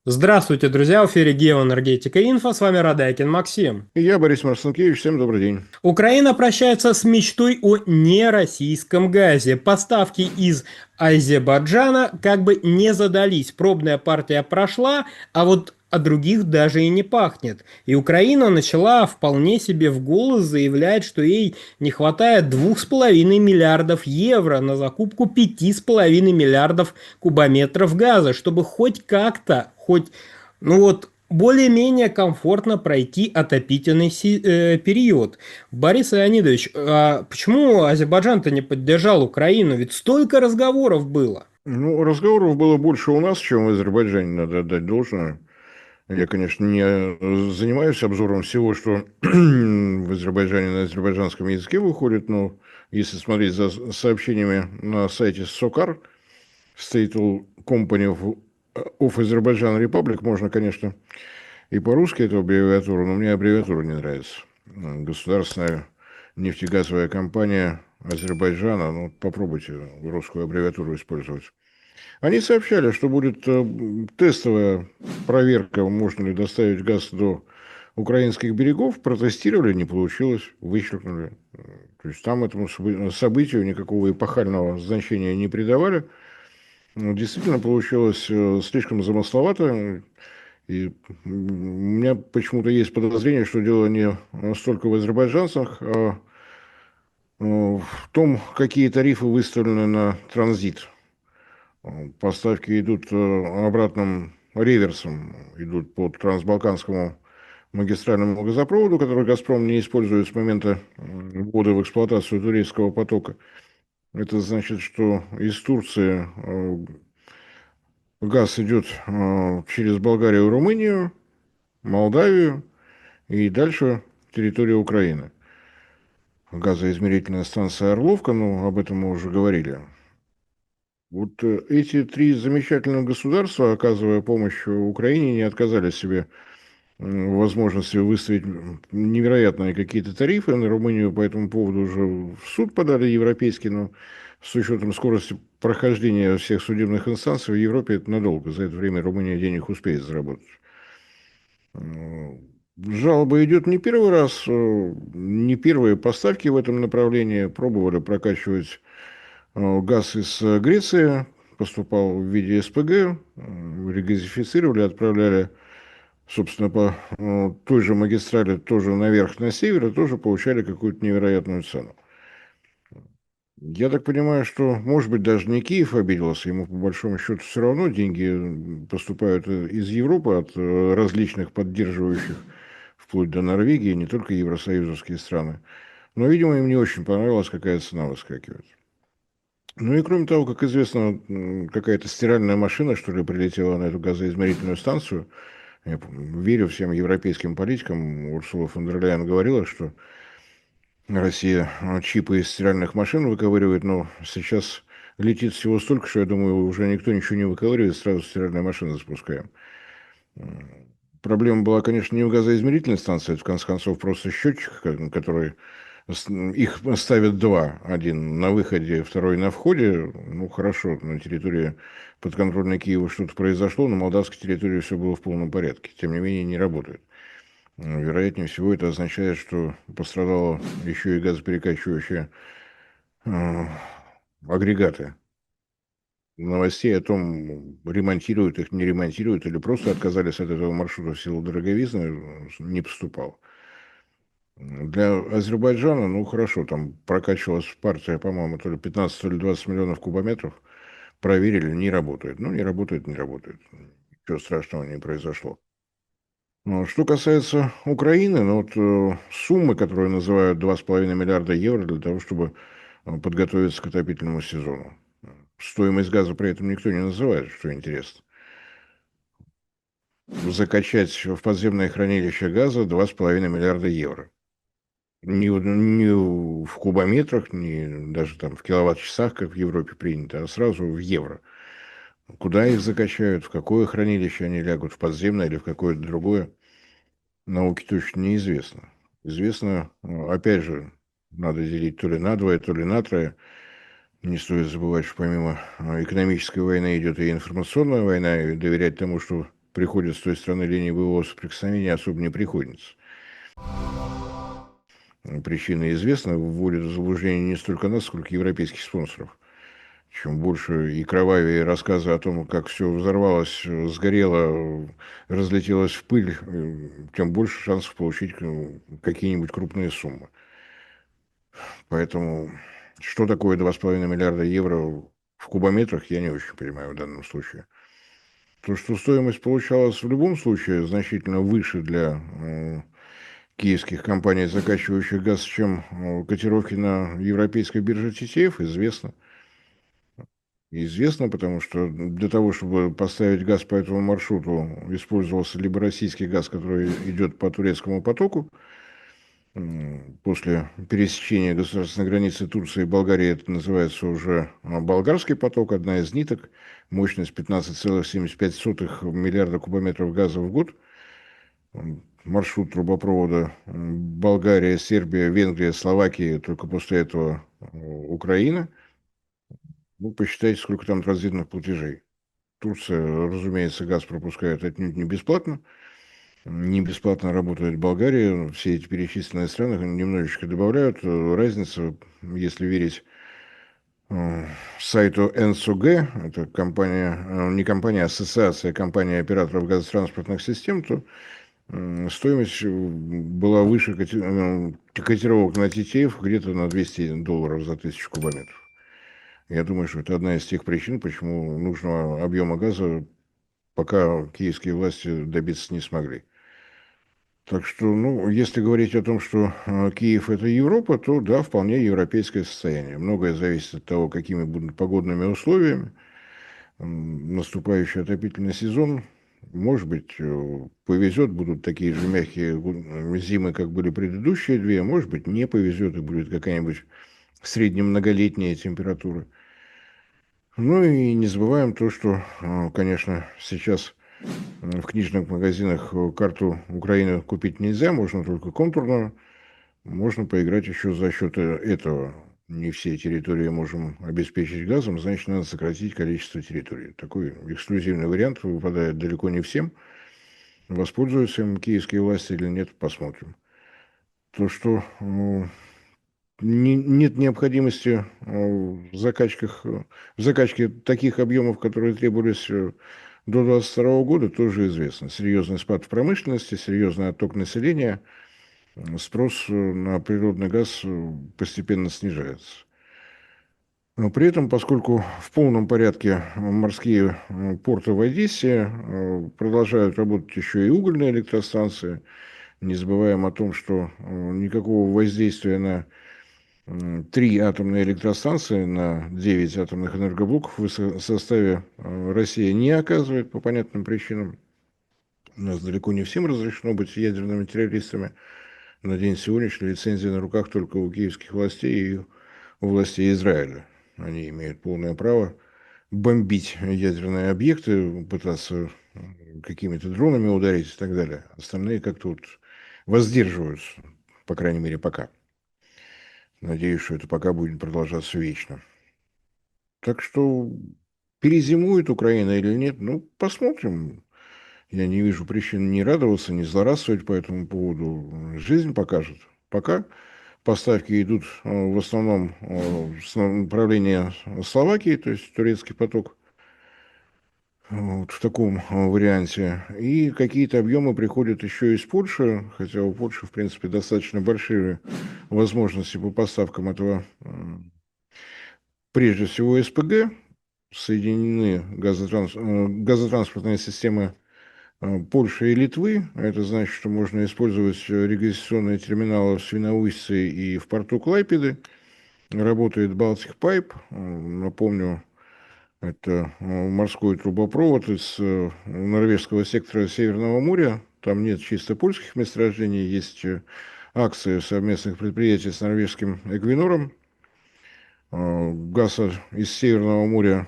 Здравствуйте, друзья! В эфире Геоэнергетика Инфо. С вами Радайкин Максим. И я, Борис Марсенкевич, всем добрый день. Украина прощается с мечтой о нероссийском газе. Поставки из Азербайджана как бы не задались. Пробная партия прошла, а вот о других даже и не пахнет. И Украина начала вполне себе в голос заявлять, что ей не хватает 2,5 миллиардов евро на закупку 5,5 миллиардов кубометров газа, чтобы хоть как-то, более-менее комфортно пройти отопительный период. Борис Леонидович, а почему Азербайджан-то не поддержал Украину? Ведь столько разговоров было. Ну, разговоров было больше у нас, чем в Азербайджане, надо отдать должное. Я, конечно, не занимаюсь обзором всего, что в Азербайджане на азербайджанском языке выходит, но если смотреть за сообщениями на сайте СОКАР, State Company of Azerbaijan Republic, можно, конечно, и по-русски эту аббревиатуру, но мне аббревиатура не нравится. Государственная нефтегазовая компания Азербайджана, ну, попробуйте русскую аббревиатуру использовать. Они сообщали, что будет тестовая проверка, можно ли доставить газ до украинских берегов. Протестировали, не получилось, вычеркнули. То есть там этому событию никакого эпохального значения не придавали. Ну, действительно получилось слишком замысловато. И у меня почему-то есть подозрение, что дело не столько в азербайджанцах, а в том, какие тарифы выставлены на транзит. Поставки идут обратным реверсом, идут по трансбалканскому магистральному газопроводу, который «Газпром» не использует с момента ввода в эксплуатацию турецкого потока. Это значит, что из Турции газ идет через Болгарию, Румынию, Молдавию и дальше территория Украины. Газоизмерительная станция «Орловка», ну, об этом мы уже говорили. Вот эти три замечательных государства, оказывая помощь Украине, не отказали себе в возможности выставить невероятные какие-то тарифы. На Румынию по этому поводу уже в суд подали европейский, но с учетом скорости прохождения всех судебных инстанций в Европе это надолго. За это время Румыния денег успеет заработать. Жалоба идет не первый раз, не первые поставки в этом направлении. Пробовали прокачивать газ из Греции, поступал в виде СПГ, регазифицировали, отправляли, собственно, по той же магистрали, тоже наверх на север, и тоже получали какую-то невероятную цену. Я так понимаю, что, может быть, даже не Киев обиделся, ему по большому счету все равно деньги поступают из Европы от различных поддерживающих, вплоть до Норвегии, не только евросоюзовские страны. Но, видимо, им не очень понравилось, какая цена выскакивает. Ну и кроме того, как известно, какая-то стиральная машина, что ли, прилетела на эту газоизмерительную станцию. Я верю всем европейским политикам. Урсула фон дер Ляйен говорила, что Россия чипы из стиральных машин выковыривает, но сейчас летит всего столько, что, я думаю, уже никто ничего не выковыривает, сразу стиральные машины запускаем. Проблема была, конечно, не в газоизмерительной станции, это, в конце концов, просто счетчик, который их ставят два. Один на выходе, второй на входе. Ну, хорошо, на территории подконтрольной Киева что-то произошло, на молдавской территории все было в полном порядке. Тем не менее, не работает. Вероятнее всего, это означает, что пострадало еще и газоперекачивающие э, агрегаты. Новостей о том, ремонтируют их, не ремонтируют, или просто отказались от этого маршрута в силу дороговизны, не поступал. Для Азербайджана, ну хорошо, там прокачивалась партия, по-моему, то ли 15, то ли 20 миллионов кубометров. Проверили, не работает. Ну, не работает, не работает. Ничего страшного не произошло. Что касается Украины, ну вот суммы, которые называют 2,5 миллиарда евро для того, чтобы подготовиться к отопительному сезону. Стоимость газа при этом никто не называет, что интересно. Закачать в подземное хранилище газа 2,5 миллиарда евро. Не в кубометрах, не даже там в киловатт-часах, как в Европе принято, а сразу в евро. Куда их закачают, в какое хранилище они лягут, в подземное или в какое-то другое, науке точно неизвестно. Известно, опять же, надо делить то ли на двое, то ли на трое. Не стоит забывать, что помимо экономической войны идет и информационная война, и доверять тому, что приходит с той стороны линии боевого соприкосновения, особо не приходится. Причина известна, вводит в заблуждение не столько нас, сколько европейских спонсоров. Чем больше и кровавее рассказы о том, как все взорвалось, сгорело, разлетелось в пыль, тем больше шансов получить какие-нибудь крупные суммы. Поэтому что такое 2,5 миллиарда евро в кубометрах, я не очень понимаю в данном случае. То, что стоимость получалась в любом случае значительно выше для киевских компаний, закачивающих газ, чем котировки на европейской бирже TTF, известно. Известно, потому что для того, чтобы поставить газ по этому маршруту, использовался либо российский газ, который идет по турецкому потоку. После пересечения государственной границы Турции и Болгарии это называется уже болгарский поток, одна из ниток, мощность 15,75 миллиарда кубометров газа в год. Маршрут трубопровода Болгария, Сербия, Венгрия, Словакия, только после этого Украина. Ну, посчитайте, сколько там транзитных платежей. Турция, разумеется, газ пропускает отнюдь не бесплатно. Не бесплатно работает Болгария. Все эти перечисленные страны немножечко добавляют. Разница, если верить сайту НСОГ, это компания, не компания, а ассоциация компаний операторов газотранспортных систем, то стоимость была выше котировок на TTF где-то на $200 за 1000 кубометров. Я думаю, что это одна из тех причин, почему нужного объема газа пока киевские власти добиться не смогли. Так что, ну, если говорить о том, что Киев – это Европа, то да, вполне европейское состояние. Многое зависит от того, какими будут погодными условиями. Наступающий отопительный сезон, может быть, повезет, будут такие же мягкие зимы, как были предыдущие две, может быть, не повезет, и будет какая-нибудь среднемноголетняя температура. Ну и не забываем то, что, конечно, сейчас в книжных магазинах карту Украины купить нельзя, можно только контурную. Можно поиграть еще за счет этого. Не все территории можем обеспечить газом, значит, надо сократить количество территорий. Такой эксклюзивный вариант выпадает далеко не всем. Воспользуются им киевские власти или нет, посмотрим. То, что нет необходимости в закачке таких объемов, которые требовались до 2022 года, тоже известно. Серьезный спад в промышленности, серьезный отток населения, спрос на природный газ постепенно снижается. Но при этом, поскольку в полном порядке морские порты в Одессе, продолжают работать еще и угольные электростанции, не забываем о том, что никакого воздействия на 3 атомные электростанции на 9 атомных энергоблоков в составе Россия не оказывает по понятным причинам. У нас далеко не всем разрешено быть ядерными террористами. На день сегодняшний лицензия на руках только у киевских властей и у властей Израиля. Они имеют полное право бомбить ядерные объекты, пытаться какими-то дронами ударить и так далее. Остальные как-то вот воздерживаются, по крайней мере, пока. Надеюсь, что это пока будет продолжаться вечно. Так что перезимует Украина или нет, ну, посмотрим. Я не вижу причин не радоваться, не злорадствовать по этому поводу. Жизнь покажет. Пока поставки идут в основном с направления Словакии, то есть турецкий поток, вот в таком варианте. И какие-то объемы приходят еще из Польши, хотя у Польши, в принципе, достаточно большие возможности по поставкам этого, прежде всего, СПГ. Соединены газотранспортные системы Польши и Литвы. Это значит, что можно использовать регистрационные терминалы в Свиноujсце и в порту Клайпеды. Работает Baltic Pipe. Напомню, это морской трубопровод из норвежского сектора Северного моря. Там нет чисто польских месторождений, есть акции совместных предприятий с норвежским Эквинором. Газ из Северного моря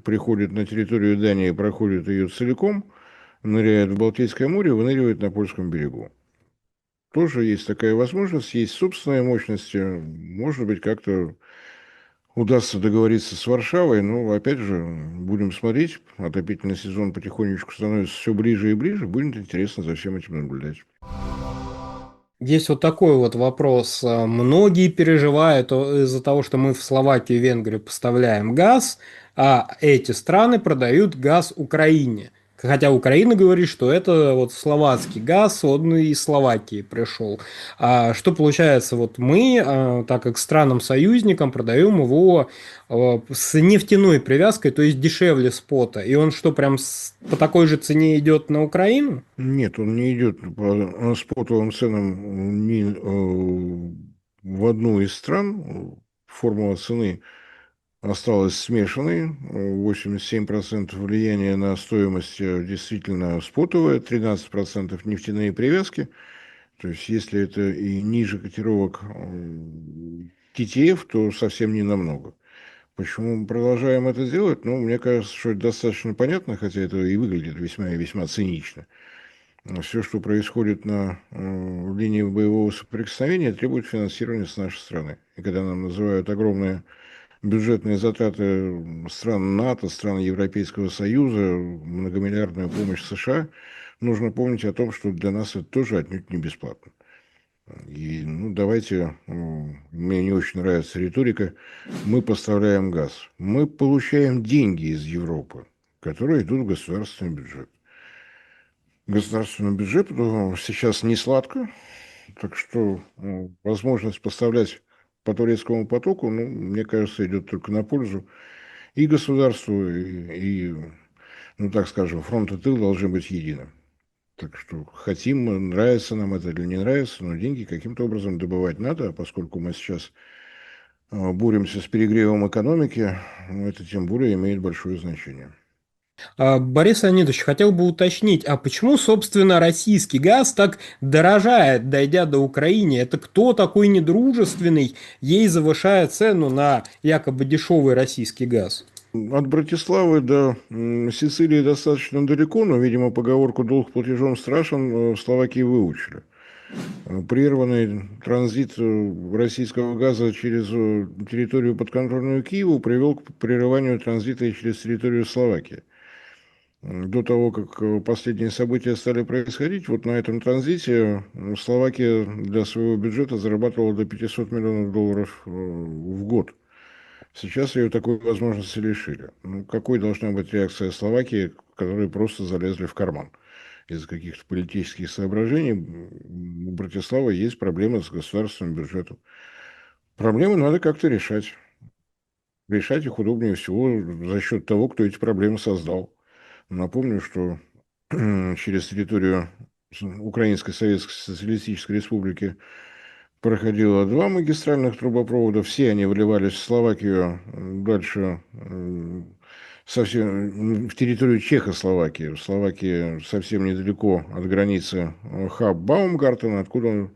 приходит на территорию Дании, проходит ее целиком, ныряет в Балтийское море, выныривает на польском берегу. Тоже есть такая возможность, есть собственные мощности, может быть, как-то удастся договориться с Варшавой. Но, опять же, будем смотреть. Отопительный сезон потихонечку становится все ближе и ближе. Будет интересно за всем этим наблюдать. Есть вот такой вот вопрос. Многие переживают из-за того, что мы в Словакию и Венгрию поставляем газ, а эти страны продают газ Украине. Хотя Украина говорит, что это вот словацкий газ, он из Словакии пришел. А что получается, вот мы, так как странам-союзникам, продаем его с нефтяной привязкой, то есть дешевле спота. И он что, прям по такой же цене идет на Украину? Нет, он не идет по спотовым ценам ни в одну из стран. Формула цены осталась смешанной. 87% влияния на стоимость действительно спотовая, 13% нефтяные привязки. То есть, если это и ниже котировок TTF, то совсем не намного. Почему мы продолжаем это делать? Ну, мне кажется, что это достаточно понятно, хотя это и выглядит весьма и весьма цинично. Все, что происходит на линии боевого соприкосновения, требует финансирования с нашей страны. И когда нам называют огромные бюджетные затраты стран НАТО, стран Европейского Союза, многомиллиардную помощь США, нужно помнить о том, что для нас это тоже отнюдь не бесплатно. И, ну, давайте, мне не очень нравится риторика, мы поставляем газ. Мы получаем деньги из Европы, которые идут в государственный бюджет. Государственному бюджету сейчас не сладко, так что возможность поставлять по турецкому потоку, ну, мне кажется, идет только на пользу и государству, ну, так скажем, фронт и тыл должны быть едины. Так что хотим, нравится нам это или не нравится, но деньги каким-то образом добывать надо, а поскольку мы сейчас боремся с перегревом экономики, ну, это тем более имеет большое значение. Борис Леонидович, хотел бы уточнить, а почему, собственно, российский газ так дорожает, дойдя до Украины? Это кто такой недружественный ей завышает цену на якобы дешевый российский газ? От Братиславы до Сицилии достаточно далеко, но, видимо, поговорку «долг платежом страшен» в Словакии выучили. Прерванный транзит российского газа через территорию подконтрольную Киеву привел к прерыванию транзита и через территорию Словакии. До того, как последние события стали происходить, вот на этом транзите Словакия для своего бюджета зарабатывала до 500 миллионов долларов в год. Сейчас ее такой возможности лишили. Ну, какой должна быть реакция Словакии, которые просто залезли в карман? Из-за каких-то политических соображений у Братиславы есть проблемы с государственным бюджетом. Проблемы надо как-то решать. Решать их удобнее всего за счет того, кто эти проблемы создал. Напомню, что через территорию Украинской Советской Социалистической Республики проходило два магистральных трубопровода. Все они выливались в Словакию, дальше совсем в территорию Чехословакии. В Словакии совсем недалеко от границы хаб Баумгартен, откуда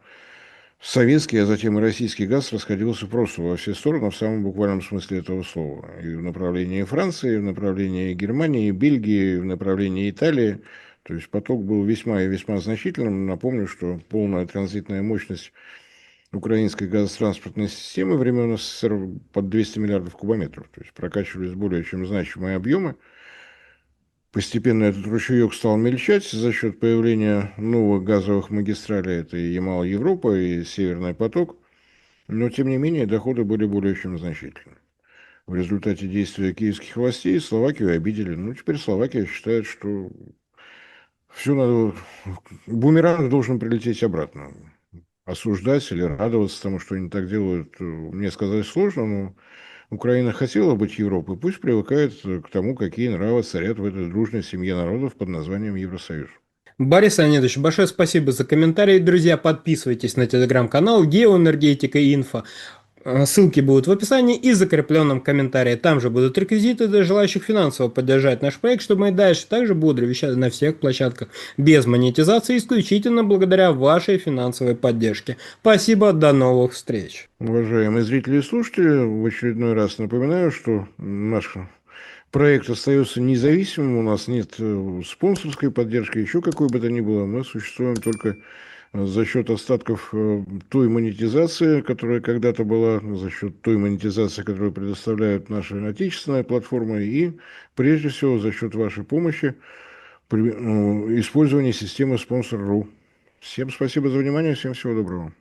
советский, а затем и российский газ расходился просто во все стороны, в самом буквальном смысле этого слова. И в направлении Франции, и в направлении Германии, и Бельгии, и в направлении Италии. То есть поток был весьма и весьма значительным. Напомню, что полная транзитная мощность украинской газотранспортной системы времен СССР под 200 миллиардов кубометров. То есть прокачивались более чем значимые объемы. Постепенно этот ручеек стал мельчать за счет появления новых газовых магистралей. Это и Ямал-Европа, и Северный поток. Но, тем не менее, доходы были более чем значительны. В результате действия киевских властей Словакию обидели. Ну, теперь Словакия считает, что все надо... Бумеранг должен прилететь обратно. Осуждать или радоваться тому, что они так делают, мне сказать сложно, но Украина хотела быть Европой, пусть привыкает к тому, какие нравы царят в этой дружной семье народов под названием Евросоюз. Борис Леонидович, большое спасибо за комментарии. Друзья, подписывайтесь на телеграм-канал Геоэнергетика и Инфо. Ссылки будут в описании и закрепленном комментарии. Там же будут реквизиты для желающих финансово поддержать наш проект, чтобы мы и дальше также бодро вещали на всех площадках без монетизации, исключительно благодаря вашей финансовой поддержке. Спасибо, до новых встреч. Уважаемые зрители и слушатели, в очередной раз напоминаю, что наш проект остается независимым, у нас нет спонсорской поддержки, еще какой бы то ни было, мы существуем только за счет остатков той монетизации, которая когда-то была, за счет той монетизации, которую предоставляют наши отечественные платформы, и прежде всего за счет вашей помощи при использовании системы Sponsor.ru. Всем спасибо за внимание, всем всего доброго.